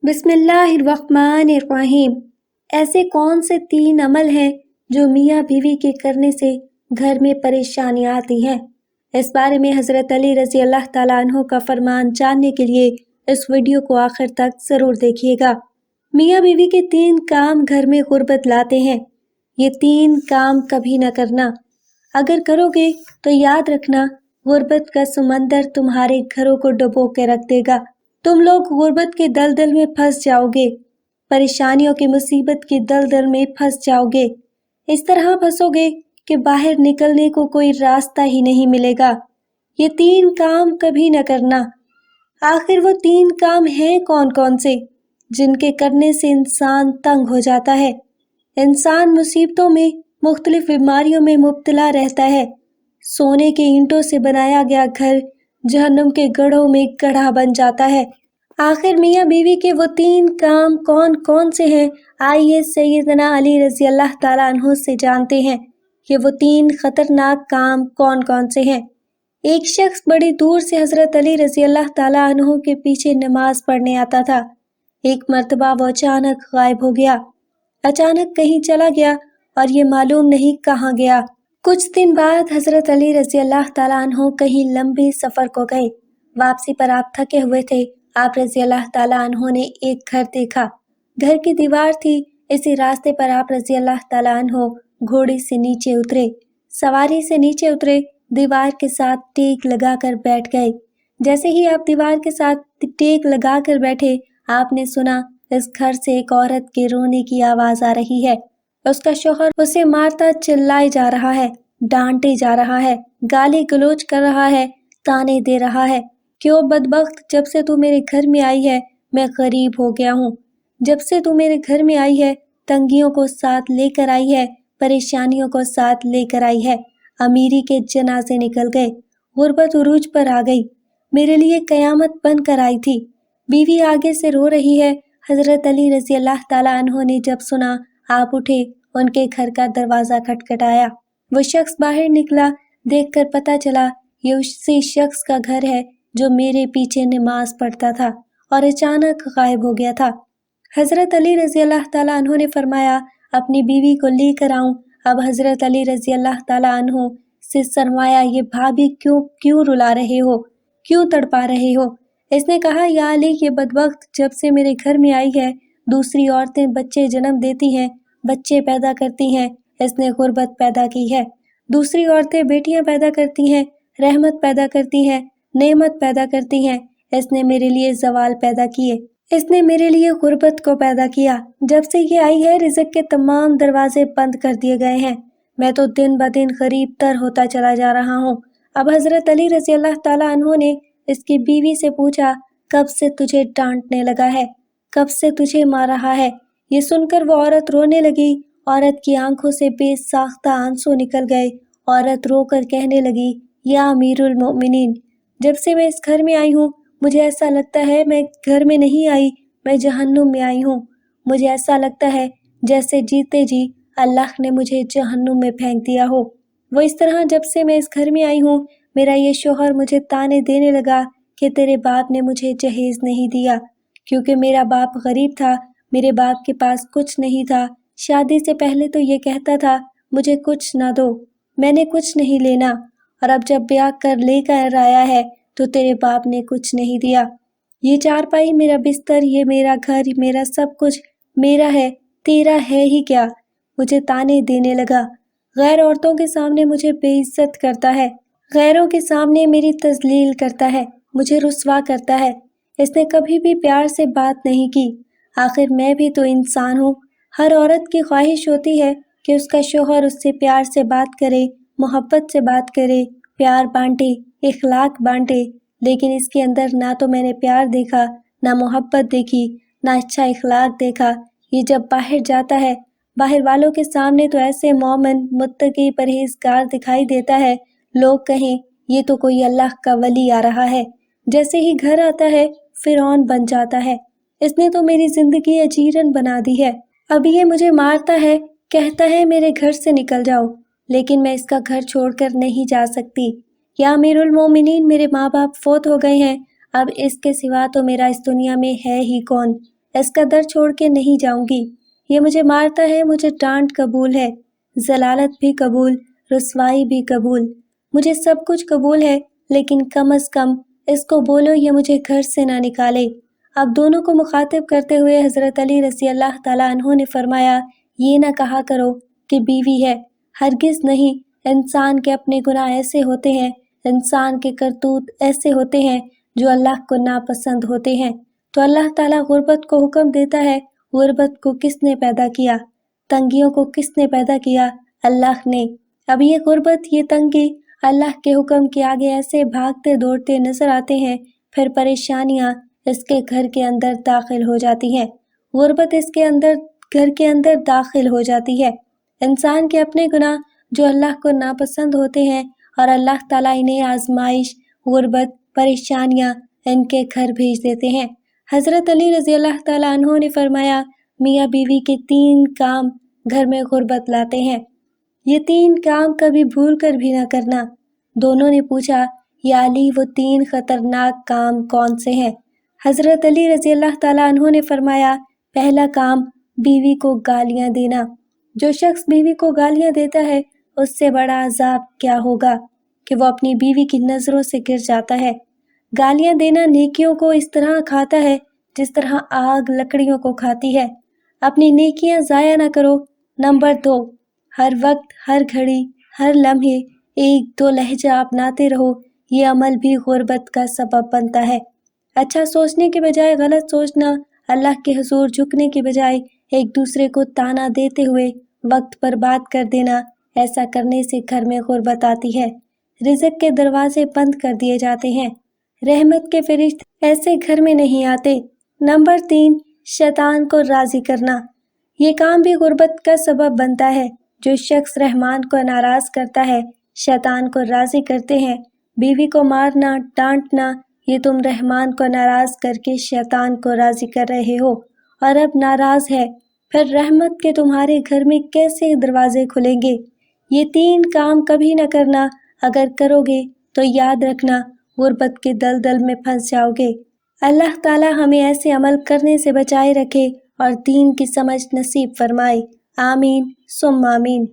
बिस्मिल्लाहिर्रहमानिर्रहीम। ऐसे कौन से 3 अमल हैं जो मियाँ बीवी के करने से घर में परेशानी आती है? इस बारे में हज़रत अली रज़ी अल्लाह ताला अन्हु का फरमान जानने के लिए इस वीडियो को आखिर तक ज़रूर देखिएगा। मियाँ बीवी के 3 काम घर में गुर्बत लाते हैं। ये 3 काम कभी न करना। अगर करोगे तो याद रखना, गुर्बत का समंदर तुम्हारे घरों को डुबो के रख देगा। तुम लोग गुर्बत के दलदल में फंस जाओगे, परेशानियों की मुसीबत की दलदल में फंस जाओगे। इस तरह फंसोगे कि बाहर निकलने को कोई रास्ता ही नहीं मिलेगा। ये 3 काम कभी न करना। आखिर वो 3 काम हैं कौन कौन से, जिनके करने से इंसान तंग हो जाता है। इंसान मुसीबतों में, मुख्तलिफ बीमारियों में मुब्तला रहता है। सोने के ईंटों से बनाया गया घर जहन्नुम के गढ़ों में गड्ढा बन जाता है। आखिर मियाँ बीवी के वो 3 काम कौन कौन से हैं? आइए सैयदना अली रज़ी अल्लाह ताला अन्हु से जानते हैं कि वो 3 खतरनाक काम कौन कौन से हैं। एक शख्स बड़ी दूर से हज़रत अली रज़ी अल्लाह ताला अन्हु के पीछे नमाज पढ़ने आता था। एक मर्तबा वो अचानक गायब हो गया, अचानक कहीं चला गया और ये मालूम नहीं कहाँ गया। कुछ दिन बाद हज़रत अली रज़ी अल्लाह ताला अन्हु कहीं लंबे सफ़र को गए। वापसी पर आप थके हुए थे। आप रज़ी अल्लाह ताला अन्हु ने एक घर देखा। घर की दीवार थी। इसी रास्ते पर आप रज़ी अल्लाह ताला अन्हु घोड़ी से नीचे उतरे, सवारी से नीचे उतरे, दीवार के साथ टेक लगाकर बैठ गए। जैसे ही आप दीवार के साथ टेक लगाकर बैठे, आपने सुना इस घर से एक औरत के रोने की आवाज़ आ रही है। उसका शौहर उसे मारता चिल्लाए जा रहा है, डांटे जा रहा है, गाली गलौज कर रहा है, ताने दे रहा है। क्यों बदबख्त, जब से तू मेरे घर में आई है मैं गरीब हो गया हूँ। जब से तू मेरे घर में आई है तंगियों को साथ लेकर आई है, परेशानियों को साथ लेकर आई है। अमीरी के जनाजे निकल गए, गुर्बत उरूज पर आ गई, मेरे लिए कयामत बन कर आई थी। बीवी आगे से रो रही है। हज़रत अली रज़ी अल्लाह ताला अन्हु ने जब सुना, आप उठे, उनके घर का दरवाज़ा खटखटाया। वो शख्स बाहर निकला। देखकर पता चला ये उसी शख्स का घर है जो मेरे पीछे नमाज पढ़ता था और अचानक गायब हो गया था। हज़रत अली रज़ी अल्लाह ताला अन्हु ने फरमाया, अपनी बीवी को लेकर आऊं। अब हज़रत अली रज़ी अल्लाह ताला अन्हु से फरमाया, ये भाभी क्यों रुला रहे हो, क्यों तड़पा रहे हो? इसने कहा, या अली, ये बदबख्त जब से मेरे घर में आई है दूसरी औरतें बच्चे जन्म देती हैं, बच्चे पैदा करती हैं, इसने गुर्बत पैदा की है। दूसरी औरतें बेटियां पैदा करती हैं, रहमत पैदा करती हैं, नेमत पैदा करती हैं, इसने मेरे लिए ज़वाल पैदा किए, इसने मेरे लिए गुर्बत को पैदा किया। जब से ये आई है रिज़्क़ के तमाम दरवाजे बंद कर दिए गए हैं। मैं तो दिन ब दिन गरीब तर होता चला जा रहा हूँ। अब हज़रत अली रज़ी अल्लाह ताला अन्हु ने इसकी बीवी से पूछा, कब से तुझे डांटने लगा है, कब से तुझे मार रहा है? ये सुनकर वो औरत रोने लगी। औरत की आंखों से बेसाख्ता आंसू निकल गए। औरत रोकर कहने लगी, या अमीरुल मोमिनीन, जब से मैं इस घर में आई हूँ मुझे ऐसा लगता है मैं घर में नहीं आई, मैं जहन्नुम में आई हूँ। मुझे ऐसा लगता है जैसे जीते जी अल्लाह ने मुझे जहन्नुम में फेंक दिया हो। वो इस तरह जब से मैं इस घर में आई हूँ, मेरा ये शौहर मुझे ताने देने लगा कि तेरे बाप ने मुझे जहेज नहीं दिया, क्योंकि मेरा बाप गरीब था, मेरे बाप के पास कुछ नहीं था। शादी से पहले तो ये कहता था मुझे कुछ ना दो, मैंने कुछ नहीं लेना, और अब जब ब्याह कर लेकर आया है तो तेरे बाप ने कुछ नहीं दिया। ये चारपाई, मेरा बिस्तर, ये मेरा घर, मेरा सब कुछ मेरा है, तेरा है ही क्या? मुझे ताने देने लगा। गैर औरतों के सामने मुझे बेइज्जत करता है, गैरों के सामने मेरी तजलील करता है, मुझे रुस्वा करता है। इसने कभी भी प्यार से बात नहीं की। आखिर मैं भी तो इंसान हूँ। हर औरत की ख्वाहिश होती है कि उसका शौहर उससे प्यार से बात करे, मोहब्बत से बात करे, प्यार बांटे, इखलाक बांटे। लेकिन इसके अंदर ना तो मैंने प्यार देखा, ना मोहब्बत देखी, ना अच्छा इखलाक देखा। ये जब बाहर जाता है, बाहर वालों के सामने तो ऐसे मोमिन, मुत्तकी, परहेजगार दिखाई देता है, लोग कहें ये तो कोई अल्लाह का वली आ रहा है। जैसे ही घर आता है फिरौन बन जाता है। इसने तो मेरी जिंदगी अजीरन बना दी है। अभी ये मुझे मारता है, कहता है मेरे घर से निकल जाओ, लेकिन मैं इसका घर छोड़कर नहीं जा सकती। या अमीरुल मोमिनीन, मेरे माँ बाप फौत हो गए हैं, अब इसके सिवा तो मेरा इस दुनिया में है ही कौन। اس کا در چھوڑ کے نہیں جاؤں گی۔ یہ مجھے مارتا ہے، مجھے ڈانٹ قبول ہے، ضلالت بھی قبول، رسوائی بھی قبول، مجھے سب کچھ قبول ہے، لیکن کم از کم اس کو بولو یہ مجھے گھر سے نہ نکالے۔ اب دونوں کو مخاطب کرتے ہوئے حضرت علی رضی اللہ تعالیٰ عنہ نے فرمایا، یہ نہ کہا کرو کہ بیوی ہے، ہرگز نہیں۔ انسان کے اپنے گناہ ایسے ہوتے ہیں، انسان کے کرتوت ایسے ہوتے ہیں جو اللہ کو ناپسند ہوتے ہیں، تو اللہ تعالیٰ غربت کو حکم دیتا ہے۔ غربت کو کس نے پیدا کیا؟ تنگیوں کو کس نے پیدا کیا؟ اللہ نے۔ اب یہ غربت، یہ تنگی اللہ کے حکم کے آگے ایسے بھاگتے دوڑتے نظر آتے ہیں، پھر پریشانیاں اس کے گھر کے اندر داخل ہو جاتی ہیں، غربت اس کے اندر گھر کے اندر داخل ہو جاتی ہے۔ انسان کے اپنے گناہ جو اللہ کو ناپسند ہوتے ہیں اور اللہ تعالیٰ انہیں آزمائش، غربت، پریشانیاں ان کے گھر بھیج دیتے ہیں۔ حضرت علی رضی اللہ تعالیٰ عنہ نے فرمایا، میاں بیوی کے 3 کام گھر میں غربت لاتے ہیں، یہ 3 کام کبھی بھول کر بھی نہ کرنا۔ دونوں نے پوچھا، یا علی وہ 3 خطرناک کام کون سے ہیں؟ حضرت علی رضی اللہ تعالیٰ عنہ نے فرمایا، پہلا کام بیوی کو گالیاں دینا۔ جو شخص بیوی کو گالیاں دیتا ہے اس سے بڑا عذاب کیا ہوگا کہ وہ اپنی بیوی کی نظروں سے گر جاتا ہے۔ گالیاں دینا نیکیوں کو اس طرح کھاتا ہے جس طرح آگ لکڑیوں کو کھاتی ہے۔ اپنی نیکیاں ضائع نہ کرو۔ نمبر 2، ہر وقت، ہر گھڑی، ہر لمحے 1-2 لہجہ اپناتے رہو، یہ عمل بھی غربت کا سبب بنتا ہے۔ اچھا سوچنے کے بجائے غلط سوچنا، اللہ کے حضور جھکنے کے بجائے ایک دوسرے کو تانا دیتے ہوئے وقت پر بات کر دینا، ایسا کرنے سے گھر میں غربت آتی ہے، رزق کے دروازے بند کر دیے جاتے ہیں، رحمت کے فرشتے ایسے گھر میں نہیں آتے۔ نمبر 3، شیطان کو راضی کرنا، یہ کام بھی غربت کا سبب بنتا ہے۔ جو شخص رحمان کو ناراض کرتا ہے، شیطان کو راضی کرتے ہیں۔ بیوی کو مارنا، ڈانٹنا، یہ تم رحمان کو ناراض کر کے شیطان کو راضی کر رہے ہو، اور اب ناراض ہے، پھر رحمت کے تمہارے گھر میں کیسے دروازے کھلیں گے؟ یہ 3 کام کبھی نہ کرنا، اگر کرو گے تو یاد رکھنا غربت کے دلدل میں پھنس جاؤ گے۔ اللہ تعالیٰ ہمیں ایسے عمل کرنے سے بچائے رکھے اور دین کی سمجھ نصیب فرمائے، آمین ثم آمین۔